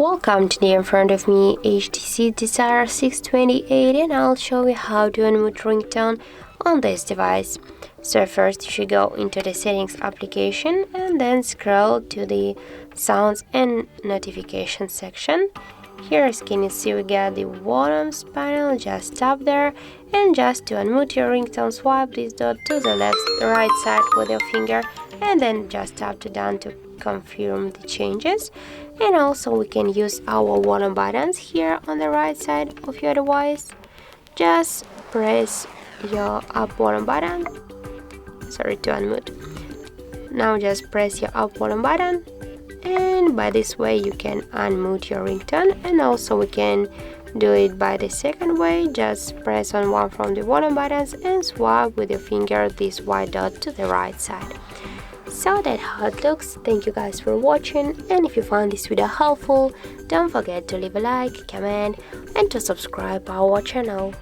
Welcome, today in front of me HTC Desire 628 and I'll show you how to unmute ringtone on this device. So first you should go into the settings application and then scroll to the sounds and notifications section. Here, as can you see, we got the volumes panel. Just tap there, and just to unmute your ringtone, swipe this dot to the right side with your finger and then just tap to done to confirm the changes. And also we can use our volume buttons here on the right side of your device. Just press your up volume button, sorry, to unmute. Now just press your up volume button, and by this way you can unmute your ringtone. And also we can do it by the second way. Just press on one from the volume buttons and swipe with your finger this white dot to the right side. So that's how it looks. Thank you guys for watching, and if you found this video helpful, don't forget to leave a like, comment and to subscribe our channel.